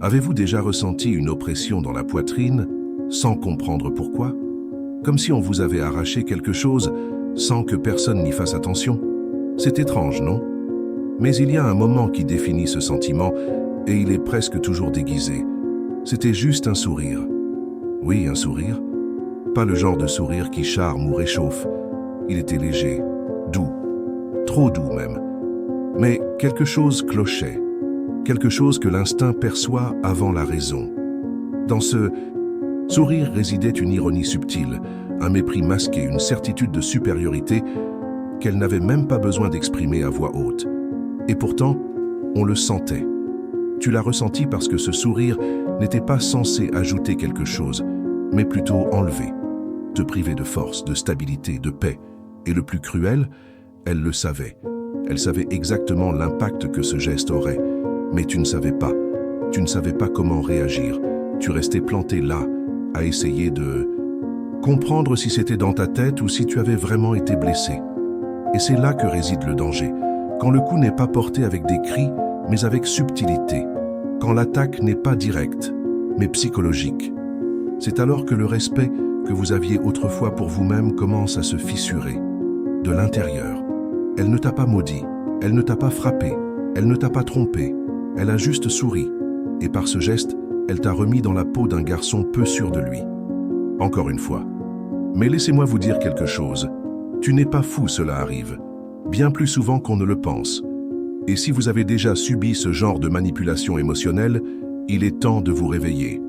Avez-vous déjà ressenti une oppression dans la poitrine sans comprendre pourquoi? Comme si on vous avait arraché quelque chose sans que personne n'y fasse attention? C'est étrange, non? Mais il y a un moment qui définit ce sentiment et il est presque toujours déguisé. C'était juste un sourire. Oui, un sourire. Pas le genre de sourire qui charme ou réchauffe. Il était léger, doux, trop doux même. Mais quelque chose clochait, quelque chose que l'instinct perçoit avant la raison. Dans ce sourire résidait une ironie subtile, un mépris masqué, une certitude de supériorité qu'elle n'avait même pas besoin d'exprimer à voix haute. Et pourtant, on le sentait. Tu l'as ressenti parce que ce sourire n'était pas censé ajouter quelque chose, mais plutôt enlever, te priver de force, de stabilité, de paix. Et le plus cruel, elle le savait. Elle savait exactement l'impact que ce geste aurait. Mais tu ne savais pas. Tu ne savais pas comment réagir. Tu restais planté là, à essayer de comprendre si c'était dans ta tête ou si tu avais vraiment été blessé. Et c'est là que réside le danger. Quand le coup n'est pas porté avec des cris, mais avec subtilité. Quand l'attaque n'est pas directe, mais psychologique. C'est alors que le respect que vous aviez autrefois pour vous-même commence à se fissurer. De l'intérieur. Elle ne t'a pas maudit, elle ne t'a pas frappé, elle ne t'a pas trompé, elle a juste souri. Et par ce geste, elle t'a remis dans la peau d'un garçon peu sûr de lui. Encore une fois. Mais laissez-moi vous dire quelque chose. Tu n'es pas fou, cela arrive. Bien plus souvent qu'on ne le pense. Et si vous avez déjà subi ce genre de manipulation émotionnelle, il est temps de vous réveiller.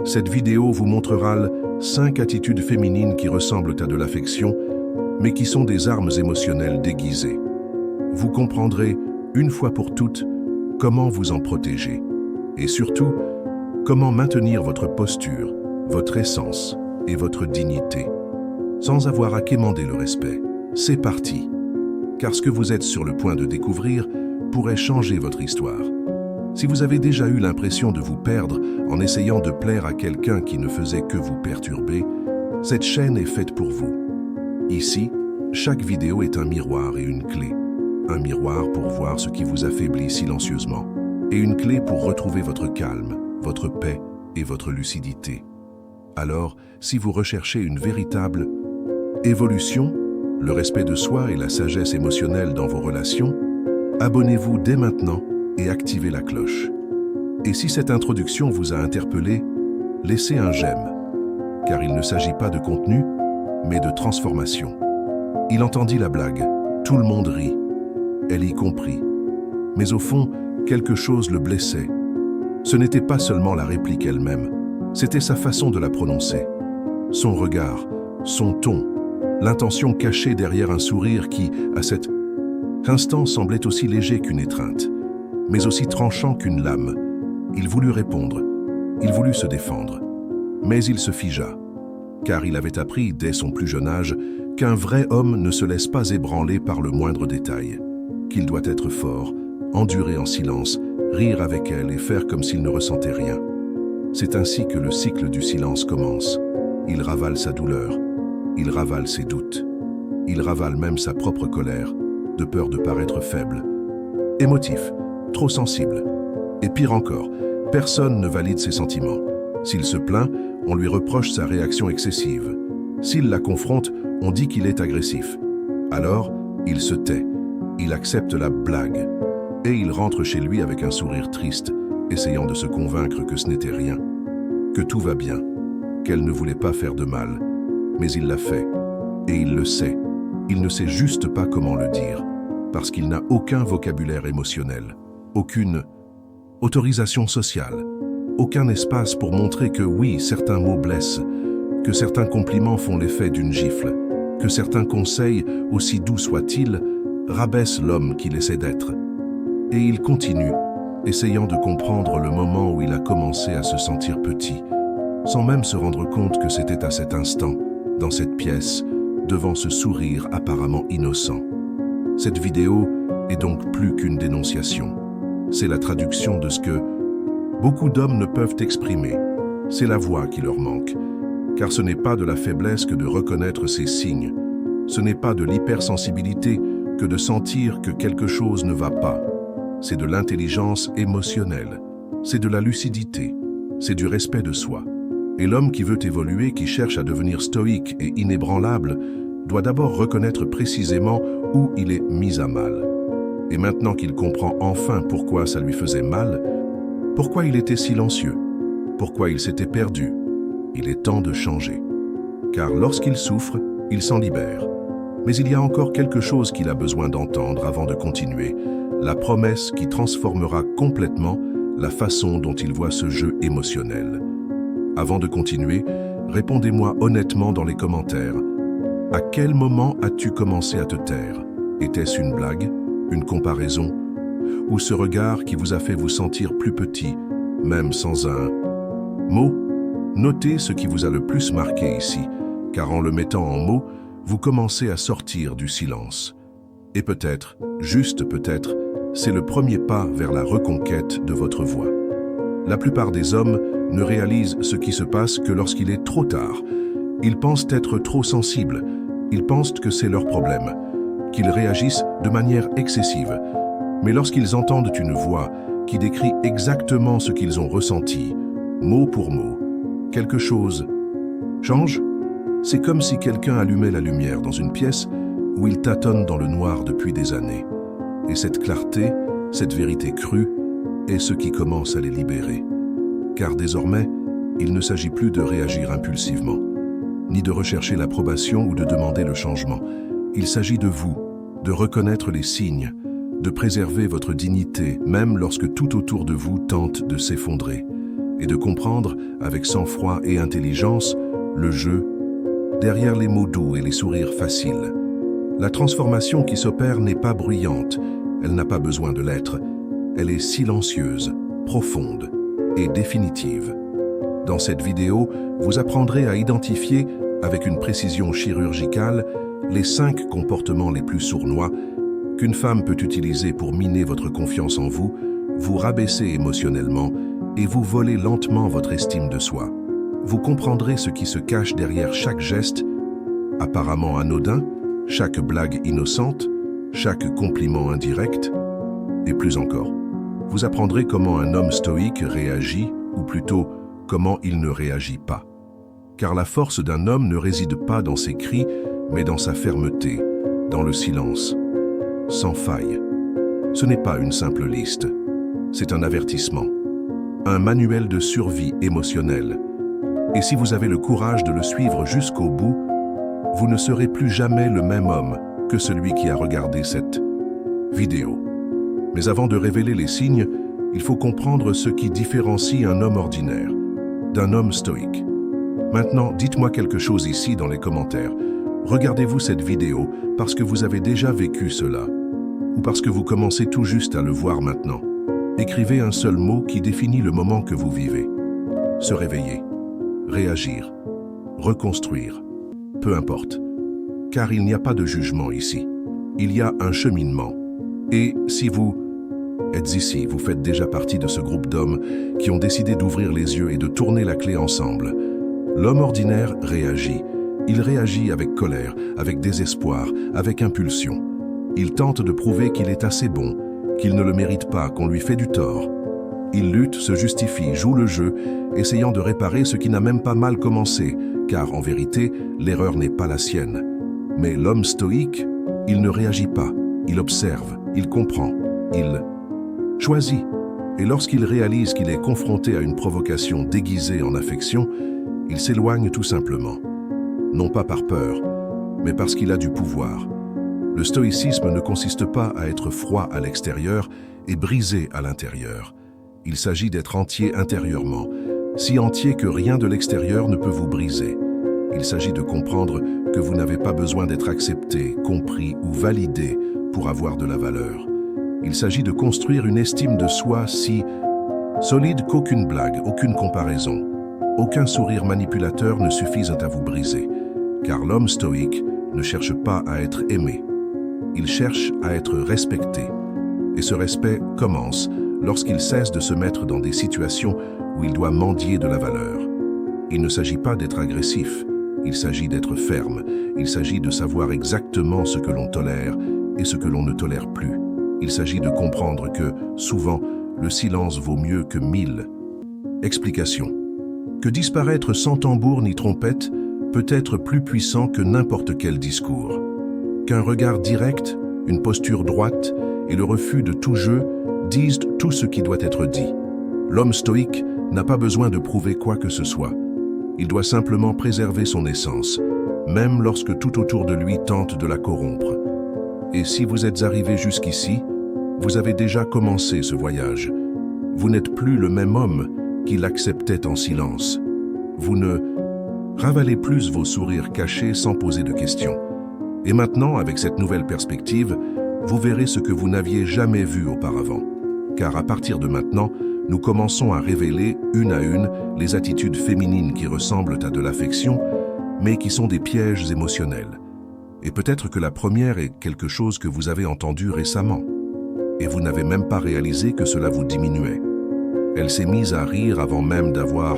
Cette vidéo vous montrera 5 attitudes féminines qui ressemblent à de l'affection, mais qui sont des armes émotionnelles déguisées. Vous comprendrez, une fois pour toutes, comment vous en protéger. Et surtout, comment maintenir votre posture, votre essence et votre dignité, sans avoir à quémander le respect. C'est parti. Car ce que vous êtes sur le point de découvrir pourrait changer votre histoire. Si vous avez déjà eu l'impression de vous perdre en essayant de plaire à quelqu'un qui ne faisait que vous perturber, cette chaîne est faite pour vous. Ici, chaque vidéo est un miroir et une clé. Un miroir pour voir ce qui vous affaiblit silencieusement. Et une clé pour retrouver votre calme, votre paix et votre lucidité. Alors, si vous recherchez une véritable évolution, le respect de soi et la sagesse émotionnelle dans vos relations, abonnez-vous dès maintenant et activez la cloche. Et si cette introduction vous a interpellé, laissez un j'aime, car il ne s'agit pas de contenu, mais de transformation. Il entendit la blague, tout le monde rit, elle y comprit. Mais au fond, quelque chose le blessait. Ce n'était pas seulement la réplique elle-même, c'était sa façon de la prononcer. Son regard, son ton, l'intention cachée derrière un sourire qui, à cet instant, semblait aussi léger qu'une étreinte, mais aussi tranchant qu'une lame. Il voulut répondre, il voulut se défendre, mais il se figea, car il avait appris dès son plus jeune âge qu'un vrai homme ne se laisse pas ébranler par le moindre détail, qu'il doit être fort, endurer en silence, rire avec elle et faire comme s'il ne ressentait rien. C'est ainsi que le cycle du silence commence. Il ravale sa douleur, il ravale ses doutes, il ravale même sa propre colère, de peur de paraître faible, émotif, trop sensible. Et pire encore, personne ne valide ses sentiments. S'il se plaint, on lui reproche sa réaction excessive. S'il la confronte, on dit qu'il est agressif. Alors, il se tait, il accepte la blague, et il rentre chez lui avec un sourire triste, essayant de se convaincre que ce n'était rien, que tout va bien, qu'elle ne voulait pas faire de mal. Mais il l'a fait, et il le sait. Il ne sait juste pas comment le dire, parce qu'il n'a aucun vocabulaire émotionnel, aucune autorisation sociale, aucun espace pour montrer que oui, certains mots blessent, que certains compliments font l'effet d'une gifle, que certains conseils, aussi doux soient-ils, rabaissent l'homme qu'il essaie d'être. Et il continue, essayant de comprendre le moment où il a commencé à se sentir petit, sans même se rendre compte que c'était à cet instant, dans cette pièce, devant ce sourire apparemment innocent. Cette vidéo est donc plus qu'une dénonciation. C'est la traduction de ce que beaucoup d'hommes ne peuvent exprimer. C'est la voix qui leur manque. Car ce n'est pas de la faiblesse que de reconnaître ces signes. Ce n'est pas de l'hypersensibilité que de sentir que quelque chose ne va pas. C'est de l'intelligence émotionnelle. c'est de la lucidité, c'est du respect de soi. Et l'homme qui veut évoluer, qui cherche à devenir stoïque et inébranlable, doit d'abord reconnaître précisément où il est mis à mal. Et maintenant qu'il comprend enfin pourquoi ça lui faisait mal, pourquoi il était silencieux, pourquoi il s'était perdu, il est temps de changer. Car lorsqu'il souffre, il s'en libère. Mais il y a encore quelque chose qu'il a besoin d'entendre avant de continuer, la promesse qui transformera complètement la façon dont il voit ce jeu émotionnel. Avant de continuer, répondez-moi honnêtement dans les commentaires. À quel moment as-tu commencé à te taire? Était-ce une blague, une comparaison, ou ce regard qui vous a fait vous sentir plus petit, même sans un mot? Notez ce qui vous a le plus marqué ici, car en le mettant en mots, vous commencez à sortir du silence. Et peut-être, juste peut-être, c'est le premier pas vers la reconquête de votre voix. La plupart des hommes ne réalisent ce qui se passe que lorsqu'il est trop tard. Ils pensent être trop sensibles, ils pensent que c'est leur problème, qu'ils réagissent de manière excessive. Mais lorsqu'ils entendent une voix qui décrit exactement ce qu'ils ont ressenti, mot pour mot, quelque chose change. C'est comme si quelqu'un allumait la lumière dans une pièce où il tâtonne dans le noir depuis des années. Et cette clarté, cette vérité crue, est ce qui commence à les libérer. Car désormais, il ne s'agit plus de réagir impulsivement, ni de rechercher l'approbation ou de demander le changement. Il s'agit de vous, de reconnaître les signes, de préserver votre dignité, même lorsque tout autour de vous tente de s'effondrer, et de comprendre, avec sang-froid et intelligence, le jeu derrière les mots doux et les sourires faciles. La transformation qui s'opère n'est pas bruyante, elle n'a pas besoin de l'être. Elle est silencieuse, profonde et définitive. Dans cette vidéo, vous apprendrez à identifier, avec une précision chirurgicale, les 5 comportements les plus sournois qu'une femme peut utiliser pour miner votre confiance en vous, vous rabaisser émotionnellement et vous voler lentement votre estime de soi. Vous comprendrez ce qui se cache derrière chaque geste, apparemment anodin, chaque blague innocente, chaque compliment indirect, et plus encore. Vous apprendrez comment un homme stoïque réagit, ou plutôt, comment il ne réagit pas. Car la force d'un homme ne réside pas dans ses cris, mais dans sa fermeté, dans le silence, sans faille. Ce n'est pas une simple liste, c'est un avertissement, un manuel de survie émotionnelle. Et si vous avez le courage de le suivre jusqu'au bout, vous ne serez plus jamais le même homme que celui qui a regardé cette vidéo. Mais avant de révéler les signes, il faut comprendre ce qui différencie un homme ordinaire d'un homme stoïque. Maintenant, dites-moi quelque chose ici dans les commentaires. Regardez-vous cette vidéo parce que vous avez déjà vécu cela, ou parce que vous commencez tout juste à le voir maintenant. Écrivez un seul mot qui définit le moment que vous vivez. Se réveiller, réagir, reconstruire, peu importe. Car il n'y a pas de jugement ici. Il y a un cheminement. Et si vous êtes ici, vous faites déjà partie de ce groupe d'hommes qui ont décidé d'ouvrir les yeux et de tourner la clé ensemble. L'homme ordinaire réagit. Il réagit avec colère, avec désespoir, avec impulsion. Il tente de prouver qu'il est assez bon, qu'il ne le mérite pas, qu'on lui fait du tort. Il lutte, se justifie, joue le jeu, essayant de réparer ce qui n'a même pas mal commencé, car en vérité, l'erreur n'est pas la sienne. Mais l'homme stoïque, il ne réagit pas, il observe, il comprend, il choisit. Et lorsqu'il réalise qu'il est confronté à une provocation déguisée en affection, il s'éloigne tout simplement. Non pas par peur, mais parce qu'il a du pouvoir. Le stoïcisme ne consiste pas à être froid à l'extérieur et brisé à l'intérieur. Il s'agit d'être entier intérieurement, si entier que rien de l'extérieur ne peut vous briser. Il s'agit de comprendre que vous n'avez pas besoin d'être accepté, compris ou validé pour avoir de la valeur. Il s'agit de construire une estime de soi si solide qu'aucune blague, aucune comparaison, aucun sourire manipulateur ne suffisent à vous briser. Car l'homme stoïque ne cherche pas à être aimé. Il cherche à être respecté. Et ce respect commence lorsqu'il cesse de se mettre dans des situations où il doit mendier de la valeur. Il ne s'agit pas d'être agressif, il s'agit d'être ferme, il s'agit de savoir exactement ce que l'on tolère et ce que l'on ne tolère plus. Il s'agit de comprendre que, souvent, le silence vaut mieux que 1000. Explication. Que disparaître sans tambour ni trompette peut être plus puissant que n'importe quel discours. Qu'un regard direct, une posture droite et le refus de tout jeu disent tout ce qui doit être dit. L'homme stoïque n'a pas besoin de prouver quoi que ce soit. Il doit simplement préserver son essence, même lorsque tout autour de lui tente de la corrompre. Et si vous êtes arrivé jusqu'ici, vous avez déjà commencé ce voyage. Vous n'êtes plus le même homme qui l'acceptait en silence. Vous ne ravalez plus vos sourires cachés sans poser de questions. Et maintenant, avec cette nouvelle perspective, vous verrez ce que vous n'aviez jamais vu auparavant. Car à partir de maintenant, nous commençons à révéler, une à une, les attitudes féminines qui ressemblent à de l'affection, mais qui sont des pièges émotionnels. Et peut-être que la première est quelque chose que vous avez entendu récemment. Et vous n'avez même pas réalisé que cela vous diminuait. Elle s'est mise à rire avant même d'avoir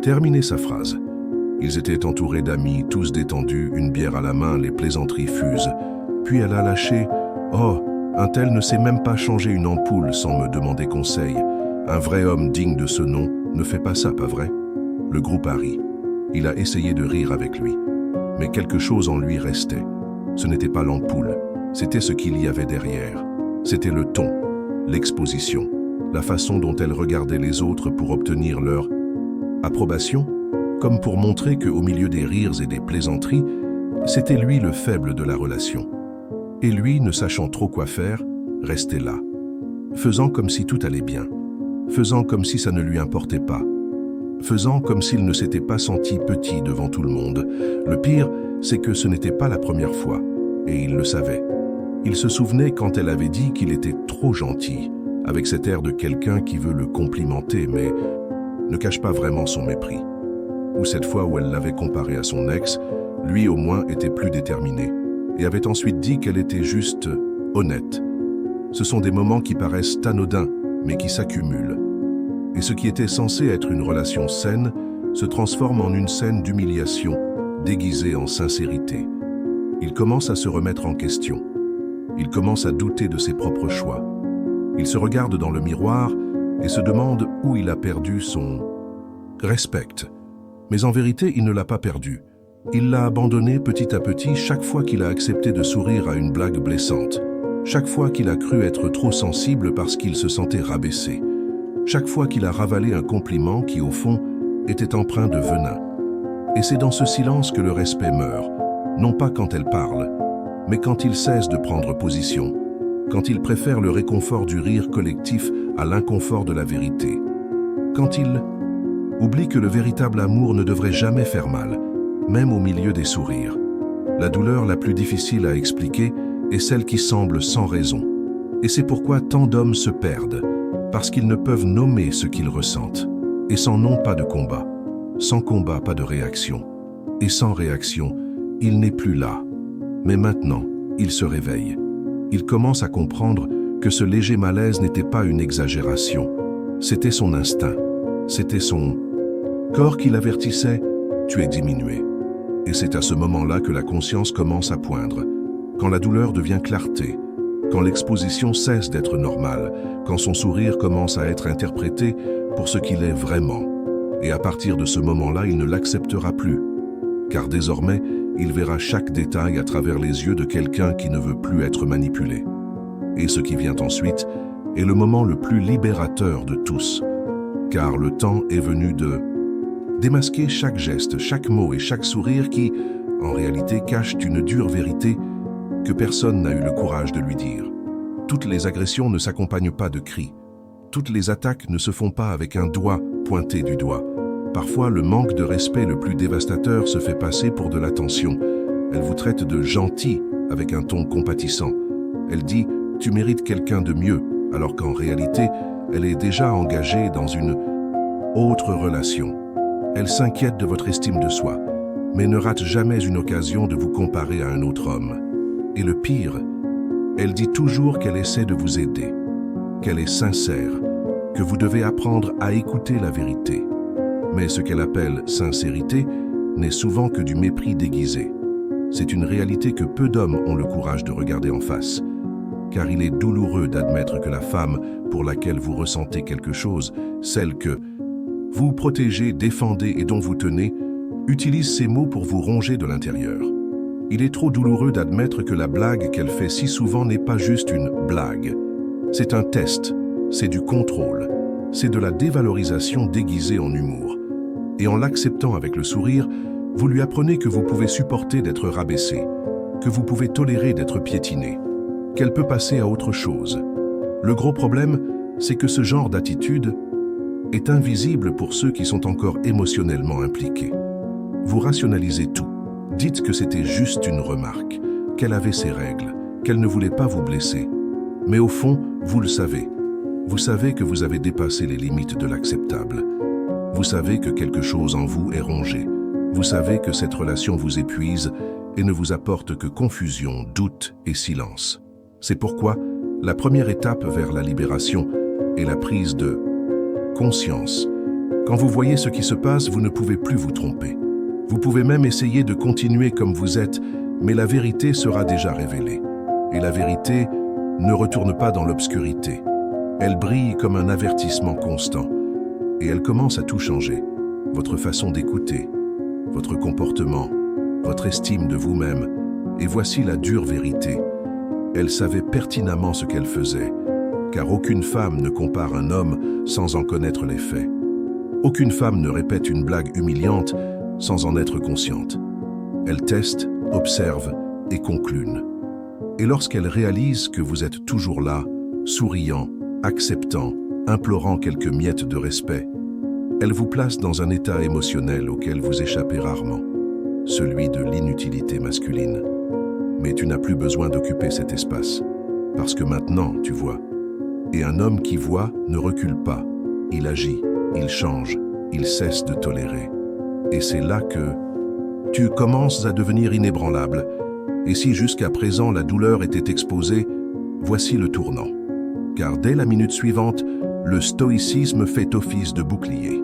terminé sa phrase. Ils étaient entourés d'amis, tous détendus, une bière à la main, les plaisanteries fusent. Puis elle a lâché « Oh, un tel ne sait même pas changer une ampoule sans me demander conseil. Un vrai homme digne de ce nom ne fait pas ça, pas vrai ?» Le groupe a ri. Il a essayé de rire avec lui. Mais quelque chose en lui restait. Ce n'était pas l'ampoule, c'était ce qu'il y avait derrière. C'était le ton, l'exposition, la façon dont elle regardait les autres pour obtenir leur approbation, comme pour montrer qu'au milieu des rires et des plaisanteries, c'était lui le faible de la relation. Et lui, ne sachant trop quoi faire, restait là, faisant comme si tout allait bien, faisant comme si ça ne lui importait pas, faisant comme s'il ne s'était pas senti petit devant tout le monde. Le pire, c'est que ce n'était pas la première fois, et il le savait. Il se souvenait quand elle avait dit qu'il était trop gentil, avec cet air de quelqu'un qui veut le complimenter, mais ne cache pas vraiment son mépris. Ou cette fois où elle l'avait comparé à son ex, lui au moins était plus déterminé, et avait ensuite dit qu'elle était juste honnête. Ce sont des moments qui paraissent anodins, mais qui s'accumulent. Et ce qui était censé être une relation saine se transforme en une scène d'humiliation, déguisée en sincérité. Il commence à se remettre en question. Il commence à douter de ses propres choix. Il se regarde dans le miroir et se demande où il a perdu son respect. Mais en vérité, il ne l'a pas perdu. Il l'a abandonné petit à petit chaque fois qu'il a accepté de sourire à une blague blessante, chaque fois qu'il a cru être trop sensible parce qu'il se sentait rabaissé, chaque fois qu'il a ravalé un compliment qui, au fond, était empreint de venin. Et c'est dans ce silence que le respect meurt, non pas quand elle parle, mais quand il cesse de prendre position, quand il préfère le réconfort du rire collectif à l'inconfort de la vérité, quand il oublie que le véritable amour ne devrait jamais faire mal, même au milieu des sourires. La douleur la plus difficile à expliquer est celle qui semble sans raison. Et c'est pourquoi tant d'hommes se perdent, parce qu'ils ne peuvent nommer ce qu'ils ressentent. Et sans nom, pas de combat. Sans combat, pas de réaction. Et sans réaction, il n'est plus là. Mais maintenant, il se réveille. Il commence à comprendre que ce léger malaise n'était pas une exagération. C'était son instinct. C'était son corps qui l'avertissait « tu es diminué ». Et c'est à ce moment-là que la conscience commence à poindre, quand la douleur devient clarté, quand l'exposition cesse d'être normale, quand son sourire commence à être interprété pour ce qu'il est vraiment. Et à partir de ce moment-là, il ne l'acceptera plus, car désormais, il verra chaque détail à travers les yeux de quelqu'un qui ne veut plus être manipulé. Et ce qui vient ensuite est le moment le plus libérateur de tous, car le temps est venu de démasquer chaque geste, chaque mot et chaque sourire qui, en réalité, cachent une dure vérité que personne n'a eu le courage de lui dire. Toutes les agressions ne s'accompagnent pas de cris. Toutes les attaques ne se font pas avec un doigt pointé du doigt. Parfois, le manque de respect le plus dévastateur se fait passer pour de l'attention. Elle vous traite de gentil avec un ton compatissant. Elle dit « tu mérites quelqu'un de mieux », alors qu'en réalité, elle est déjà engagée dans une autre relation. Elle s'inquiète de votre estime de soi, mais ne rate jamais une occasion de vous comparer à un autre homme. Et le pire, elle dit toujours qu'elle essaie de vous aider, qu'elle est sincère, que vous devez apprendre à écouter la vérité. Mais ce qu'elle appelle sincérité n'est souvent que du mépris déguisé. C'est une réalité que peu d'hommes ont le courage de regarder en face. car il est douloureux d'admettre que la femme pour laquelle vous ressentez quelque chose, celle que vous protégez, défendez et dont vous tenez, utilise ces mots pour vous ronger de l'intérieur. Il est trop douloureux d'admettre que la blague qu'elle fait si souvent n'est pas juste une blague. C'est un test, c'est du contrôle, c'est de la dévalorisation déguisée en humour. Et en l'acceptant avec le sourire, vous lui apprenez que vous pouvez supporter d'être rabaissé, que vous pouvez tolérer d'être piétiné, qu'elle peut passer à autre chose. Le gros problème, c'est que ce genre d'attitude est invisible pour ceux qui sont encore émotionnellement impliqués. Vous rationalisez tout. Dites que c'était juste une remarque, qu'elle avait ses règles, qu'elle ne voulait pas vous blesser. Mais au fond, vous le savez. Vous savez que vous avez dépassé les limites de l'acceptable. Vous savez que quelque chose en vous est rongé. Vous savez que cette relation vous épuise et ne vous apporte que confusion, doute et silence. C'est pourquoi la première étape vers la libération est la prise de conscience. Quand vous voyez ce qui se passe, vous ne pouvez plus vous tromper. Vous pouvez même essayer de continuer comme vous êtes, mais la vérité sera déjà révélée. Et la vérité ne retourne pas dans l'obscurité. Elle brille comme un avertissement constant. Et elle commence à tout changer. Votre façon d'écouter, votre comportement, votre estime de vous-même. Et voici la dure vérité. Elle savait pertinemment ce qu'elle faisait, car aucune femme ne compare un homme sans en connaître les faits. Aucune femme ne répète une blague humiliante sans en être consciente. Elle teste, observe et conclune. Et lorsqu'elle réalise que vous êtes toujours là, souriant, acceptant, implorant quelques miettes de respect, elle vous place dans un état émotionnel auquel vous échappez rarement, celui de l'inutilité masculine. Mais tu n'as plus besoin d'occuper cet espace, parce que maintenant, tu vois. Et un homme qui voit ne recule pas, il agit, il change, il cesse de tolérer. Et c'est là que tu commences à devenir inébranlable. Et si jusqu'à présent la douleur était exposée, voici le tournant. Car dès la minute suivante, le stoïcisme fait office de bouclier.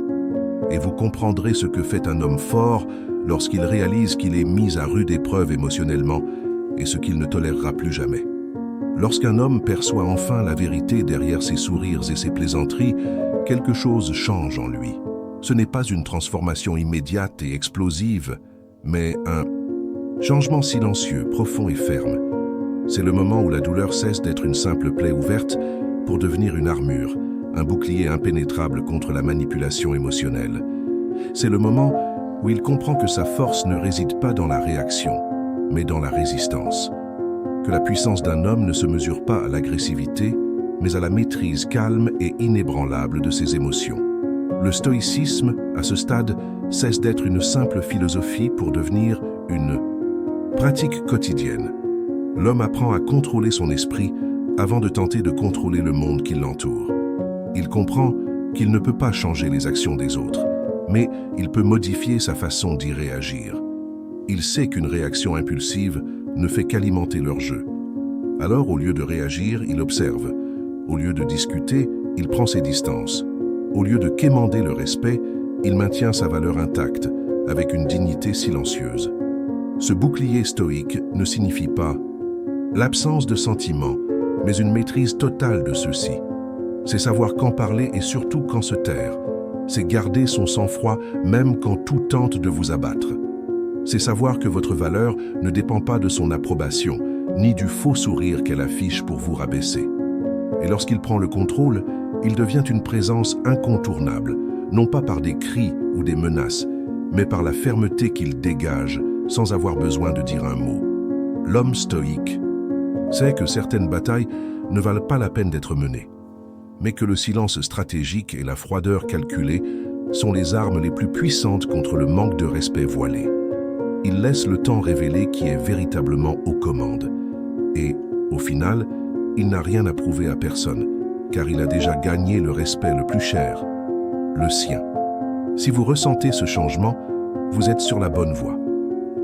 Et vous comprendrez ce que fait un homme fort lorsqu'il réalise qu'il est mis à rude épreuve émotionnellement et ce qu'il ne tolérera plus jamais. Lorsqu'un homme perçoit enfin la vérité derrière ses sourires et ses plaisanteries, quelque chose change en lui. Ce n'est pas une transformation immédiate et explosive, mais un changement silencieux, profond et ferme. C'est le moment où la douleur cesse d'être une simple plaie ouverte pour devenir une armure, un bouclier impénétrable contre la manipulation émotionnelle. C'est le moment où il comprend que sa force ne réside pas dans la réaction, mais dans la résistance. Que la puissance d'un homme ne se mesure pas à l'agressivité, mais à la maîtrise calme et inébranlable de ses émotions. Le stoïcisme, à ce stade, cesse d'être une simple philosophie pour devenir une pratique quotidienne. L'homme apprend à contrôler son esprit avant de tenter de contrôler le monde qui l'entoure. Il comprend qu'il ne peut pas changer les actions des autres, mais il peut modifier sa façon d'y réagir. Il sait qu'une réaction impulsive ne fait qu'alimenter leur jeu. Alors, au lieu de réagir, il observe. Au lieu de discuter, il prend ses distances. Au lieu de quémander le respect, il maintient sa valeur intacte, avec une dignité silencieuse. Ce bouclier stoïque ne signifie pas l'absence de sentiments, mais une maîtrise totale de ceux-ci. C'est savoir quand parler et surtout quand se taire. C'est garder son sang-froid même quand tout tente de vous abattre. C'est savoir que votre valeur ne dépend pas de son approbation, ni du faux sourire qu'elle affiche pour vous rabaisser. Et lorsqu'il prend le contrôle, il devient une présence incontournable, non pas par des cris ou des menaces, mais par la fermeté qu'il dégage sans avoir besoin de dire un mot. L'homme stoïque sait que certaines batailles ne valent pas la peine d'être menées, mais que le silence stratégique et la froideur calculée sont les armes les plus puissantes contre le manque de respect voilé. Il laisse le temps révéler qui est véritablement aux commandes. Et, au final, il n'a rien à prouver à personne, car il a déjà gagné le respect le plus cher, le sien. Si vous ressentez ce changement, vous êtes sur la bonne voie.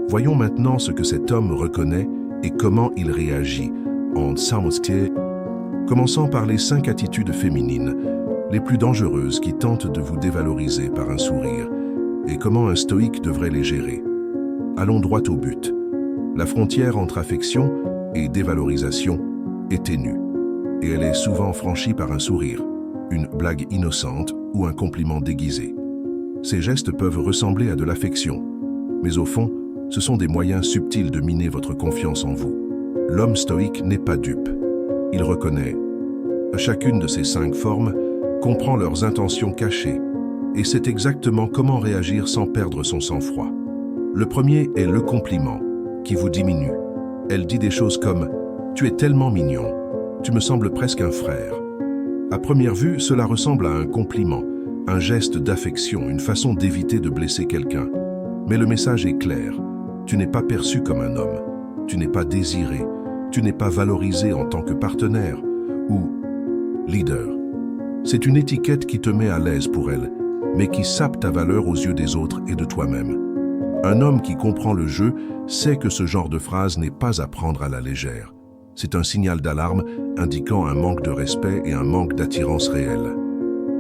Voyons maintenant ce que cet homme reconnaît et comment il réagit en samostie, commençant par les 5 attitudes féminines, les plus dangereuses qui tentent de vous dévaloriser par un sourire, et comment un stoïque devrait les gérer. Allons droit au but. La frontière entre affection et dévalorisation est ténue, et elle est souvent franchie par un sourire, une blague innocente ou un compliment déguisé. Ces gestes peuvent ressembler à de l'affection, mais au fond, ce sont des moyens subtils de miner votre confiance en vous. L'homme stoïque n'est pas dupe. Il reconnaît chacune de ces 5 formes, comprend leurs intentions cachées et sait exactement comment réagir sans perdre son sang-froid. Le premier est le compliment, qui vous diminue. Elle dit des choses comme « Tu es tellement mignon, tu me sembles presque un frère ». À première vue, cela ressemble à un compliment, un geste d'affection, une façon d'éviter de blesser quelqu'un. Mais le message est clair. Tu n'es pas perçu comme un homme, tu n'es pas désiré, tu n'es pas valorisé en tant que partenaire ou leader. C'est une étiquette qui te met à l'aise pour elle, mais qui sape ta valeur aux yeux des autres et de toi-même. Un homme qui comprend le jeu sait que ce genre de phrase n'est pas à prendre à la légère. C'est un signal d'alarme indiquant un manque de respect et un manque d'attirance réelle.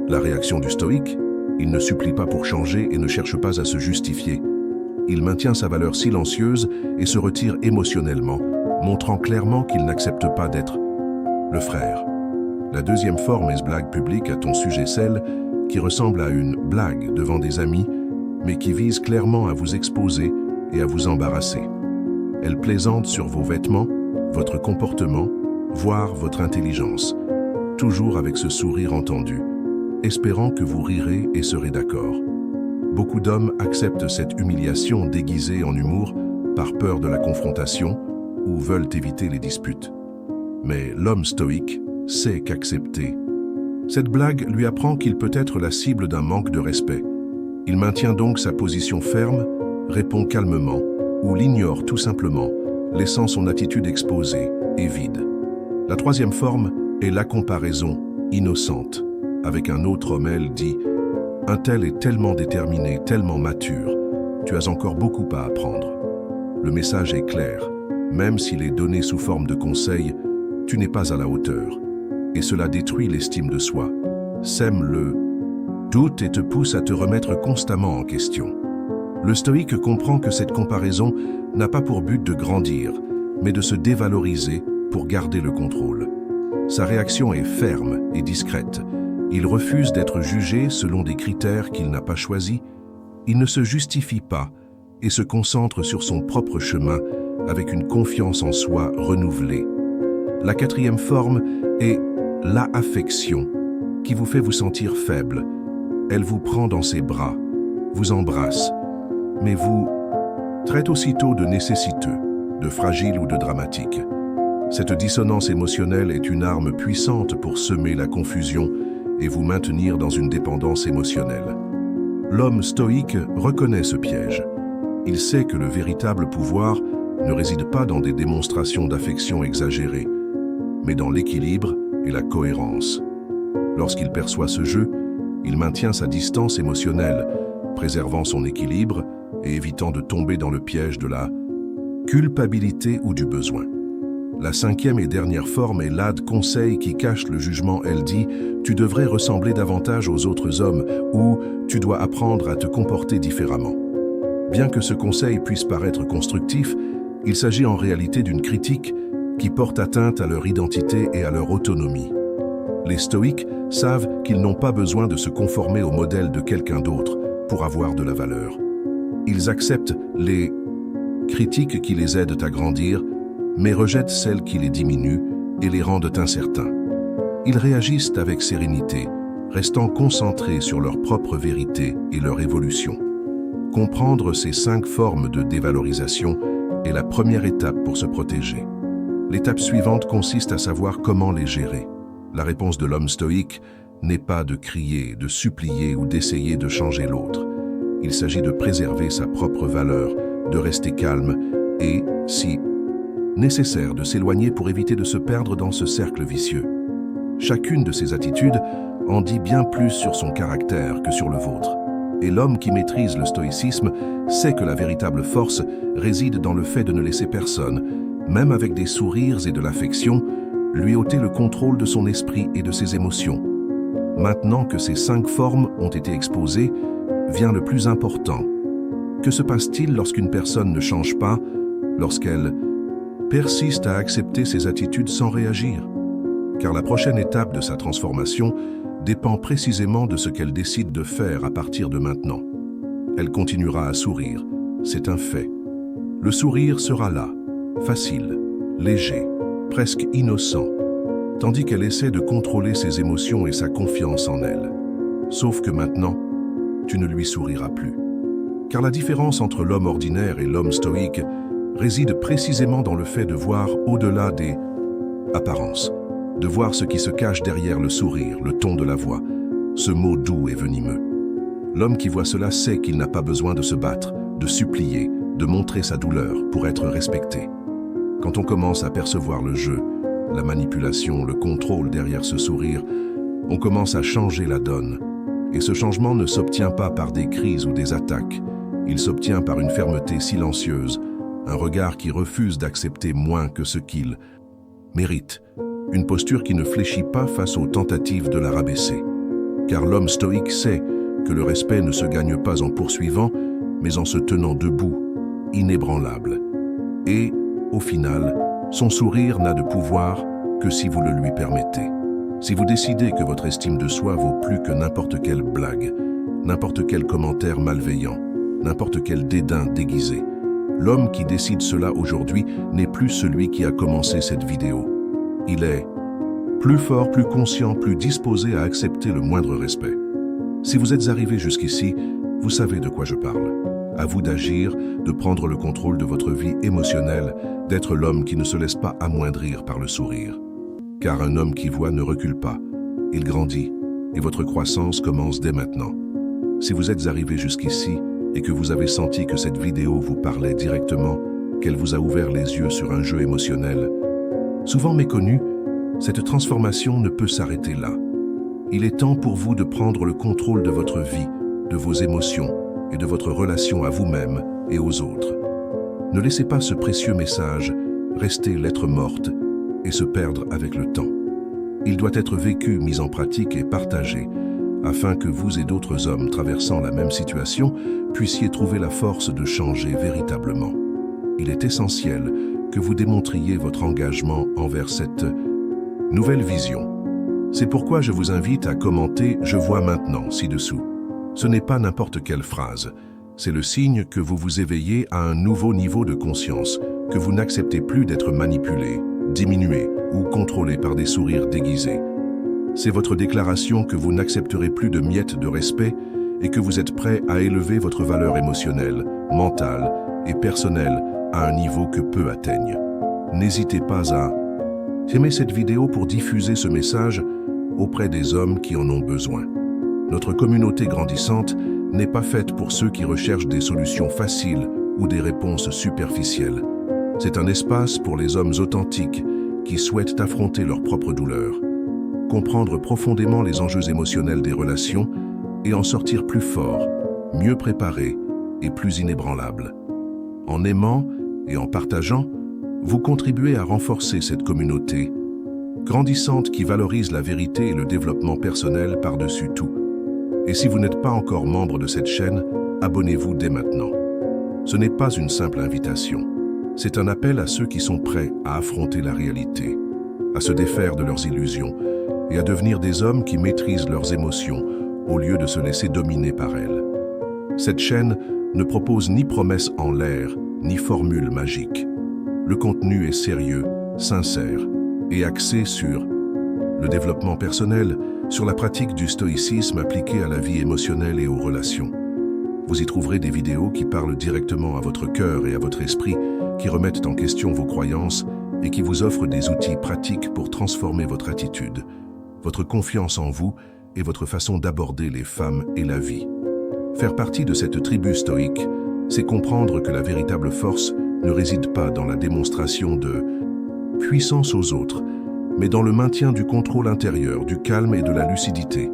La réaction du stoïque, il ne supplie pas pour changer et ne cherche pas à se justifier. Il maintient sa valeur silencieuse et se retire émotionnellement, montrant clairement qu'il n'accepte pas d'être le frère. La deuxième forme est blague publique à ton sujet, celle qui ressemble à une blague devant des amis, mais qui vise clairement à vous exposer et à vous embarrasser. Elle plaisante sur vos vêtements, votre comportement, voire votre intelligence, toujours avec ce sourire entendu, espérant que vous rirez et serez d'accord. Beaucoup d'hommes acceptent cette humiliation déguisée en humour par peur de la confrontation ou veulent éviter les disputes. Mais l'homme stoïque sait qu'accepter. Cette blague lui apprend qu'il peut être la cible d'un manque de respect. Il maintient donc sa position ferme, répond calmement ou l'ignore tout simplement, laissant son attitude exposée et vide. La troisième forme est la comparaison innocente. Avec un autre homme, elle dit « Un tel est tellement déterminé, tellement mature, tu as encore beaucoup à apprendre. » Le message est clair, même s'il est donné sous forme de conseil, tu n'es pas à la hauteur. Et cela détruit l'estime de soi, sème le doute et te pousse à te remettre constamment en question. Le stoïque comprend que cette comparaison n'a pas pour but de grandir, mais de se dévaloriser pour garder le contrôle. Sa réaction est ferme et discrète. Il refuse d'être jugé selon des critères qu'il n'a pas choisis. Il ne se justifie pas et se concentre sur son propre chemin avec une confiance en soi renouvelée. La quatrième forme est la affection, qui vous fait vous sentir faible. Elle vous prend dans ses bras, vous embrasse, mais vous traite aussitôt de nécessiteux, de fragile ou de dramatique. Cette dissonance émotionnelle est une arme puissante pour semer la confusion et vous maintenir dans une dépendance émotionnelle. L'homme stoïque reconnaît ce piège. Il sait que le véritable pouvoir ne réside pas dans des démonstrations d'affection exagérées, mais dans l'équilibre et la cohérence. Lorsqu'il perçoit ce jeu, il maintient sa distance émotionnelle, préservant son équilibre et évitant de tomber dans le piège de la culpabilité ou du besoin. La cinquième et dernière forme est l'ad conseil qui cache le jugement. Elle dit « Tu devrais ressembler davantage aux autres hommes » ou « Tu dois apprendre à te comporter différemment ». Bien que ce conseil puisse paraître constructif, il s'agit en réalité d'une critique qui porte atteinte à leur identité et à leur autonomie. Les stoïques savent qu'ils n'ont pas besoin de se conformer au modèle de quelqu'un d'autre pour avoir de la valeur. Ils acceptent les critiques qui les aident à grandir, mais rejettent celles qui les diminuent et les rendent incertains. Ils réagissent avec sérénité, restant concentrés sur leur propre vérité et leur évolution. Comprendre ces 5 formes de dévalorisation est la première étape pour se protéger. L'étape suivante consiste à savoir comment les gérer. La réponse de l'homme stoïque n'est pas de crier, de supplier ou d'essayer de changer l'autre. Il s'agit de préserver sa propre valeur, de rester calme et, si nécessaire, de s'éloigner pour éviter de se perdre dans ce cercle vicieux. Chacune de ces attitudes en dit bien plus sur son caractère que sur le vôtre. Et l'homme qui maîtrise le stoïcisme sait que la véritable force réside dans le fait de ne laisser personne, même avec des sourires et de l'affection, lui ôter le contrôle de son esprit et de ses émotions. Maintenant que ces 5 formes ont été exposées, vient le plus important. Que se passe-t-il lorsqu'une personne ne change pas, lorsqu'elle persiste à accepter ses attitudes sans réagir. Car la prochaine étape de sa transformation dépend précisément de ce qu'elle décide de faire à partir de maintenant. Elle continuera à sourire, c'est un fait. Le sourire sera là, facile, léger, presque innocent, tandis qu'elle essaie de contrôler ses émotions et sa confiance en elle. Sauf que maintenant, tu ne lui souriras plus. Car la différence entre l'homme ordinaire et l'homme stoïque réside précisément dans le fait de voir au-delà des apparences, de voir ce qui se cache derrière le sourire, le ton de la voix, ce mot doux et venimeux. L'homme qui voit cela sait qu'il n'a pas besoin de se battre, de supplier, de montrer sa douleur pour être respecté. Quand on commence à percevoir le jeu, la manipulation, le contrôle derrière ce sourire, on commence à changer la donne. Et ce changement ne s'obtient pas par des crises ou des attaques. Il s'obtient par une fermeté silencieuse, un regard qui refuse d'accepter moins que ce qu'il mérite, une posture qui ne fléchit pas face aux tentatives de la rabaisser. Car l'homme stoïque sait que le respect ne se gagne pas en poursuivant, mais en se tenant debout, inébranlable. Et, au final, son sourire n'a de pouvoir que si vous le lui permettez. Si vous décidez que votre estime de soi vaut plus que n'importe quelle blague, n'importe quel commentaire malveillant, n'importe quel dédain déguisé, l'homme qui décide cela aujourd'hui n'est plus celui qui a commencé cette vidéo. Il est plus fort, plus conscient, plus disposé à accepter le moindre respect. Si vous êtes arrivé jusqu'ici, vous savez de quoi je parle. À vous d'agir, de prendre le contrôle de votre vie émotionnelle, d'être l'homme qui ne se laisse pas amoindrir par le sourire. Car un homme qui voit ne recule pas, il grandit, et votre croissance commence dès maintenant. Si vous êtes arrivé jusqu'ici et que vous avez senti que cette vidéo vous parlait directement, qu'elle vous a ouvert les yeux sur un jeu émotionnel, souvent méconnu, cette transformation ne peut s'arrêter là. Il est temps pour vous de prendre le contrôle de votre vie, de vos émotions et de votre relation à vous-même et aux autres. Ne laissez pas ce précieux message rester lettre morte et se perdre avec le temps. Il doit être vécu, mis en pratique et partagé, afin que vous et d'autres hommes traversant la même situation puissiez trouver la force de changer véritablement. Il est essentiel que vous démontriez votre engagement envers cette nouvelle vision. C'est pourquoi je vous invite à commenter « Je vois maintenant » ci-dessous. Ce n'est pas n'importe quelle phrase. C'est le signe que vous vous éveillez à un nouveau niveau de conscience, que vous n'acceptez plus d'être manipulé, diminué ou contrôlé par des sourires déguisés. C'est votre déclaration que vous n'accepterez plus de miettes de respect et que vous êtes prêt à élever votre valeur émotionnelle, mentale et personnelle à un niveau que peu atteignent. N'hésitez pas à aimer cette vidéo pour diffuser ce message auprès des hommes qui en ont besoin. Notre communauté grandissante n'est pas faite pour ceux qui recherchent des solutions faciles ou des réponses superficielles. C'est un espace pour les hommes authentiques qui souhaitent affronter leurs propres douleurs, comprendre profondément les enjeux émotionnels des relations et en sortir plus forts, mieux préparés et plus inébranlables. En aimant et en partageant, vous contribuez à renforcer cette communauté grandissante qui valorise la vérité et le développement personnel par-dessus tout. Et si vous n'êtes pas encore membre de cette chaîne, abonnez-vous dès maintenant. Ce n'est pas une simple invitation. C'est un appel à ceux qui sont prêts à affronter la réalité, à se défaire de leurs illusions et à devenir des hommes qui maîtrisent leurs émotions au lieu de se laisser dominer par elles. Cette chaîne ne propose ni promesses en l'air, ni formules magiques. Le contenu est sérieux, sincère et axé sur le développement personnel, sur la pratique du stoïcisme appliqué à la vie émotionnelle et aux relations. Vous y trouverez des vidéos qui parlent directement à votre cœur et à votre esprit, qui remettent en question vos croyances et qui vous offrent des outils pratiques pour transformer votre attitude, votre confiance en vous et votre façon d'aborder les femmes et la vie. Faire partie de cette tribu stoïque, c'est comprendre que la véritable force ne réside pas dans la démonstration de puissance aux autres, mais dans le maintien du contrôle intérieur, du calme et de la lucidité,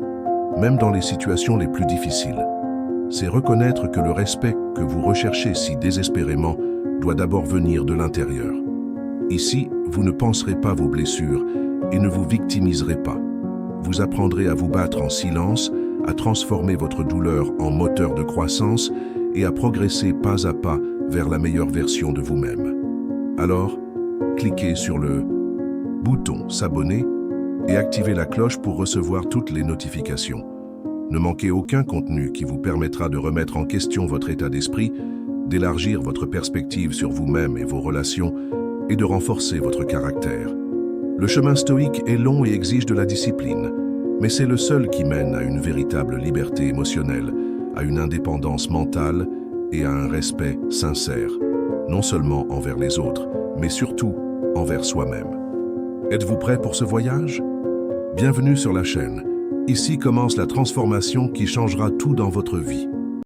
même dans les situations les plus difficiles. C'est reconnaître que le respect que vous recherchez si désespérément doit d'abord venir de l'intérieur. Ici, vous ne penserez pas vos blessures et ne vous victimiserez pas. Vous apprendrez à vous battre en silence, à transformer votre douleur en moteur de croissance et à progresser pas à pas vers la meilleure version de vous-même. Alors, cliquez sur le bouton s'abonner et activez la cloche pour recevoir toutes les notifications. Ne manquez aucun contenu qui vous permettra de remettre en question votre état d'esprit, d'élargir votre perspective sur vous-même et vos relations et de renforcer votre caractère. Le chemin stoïque est long et exige de la discipline, mais c'est le seul qui mène à une véritable liberté émotionnelle, à une indépendance mentale et à un respect sincère, non seulement envers les autres, mais surtout envers soi-même. Êtes-vous prêt pour ce voyage? Bienvenue sur la chaîne. Ici commence la transformation qui changera tout dans votre vie.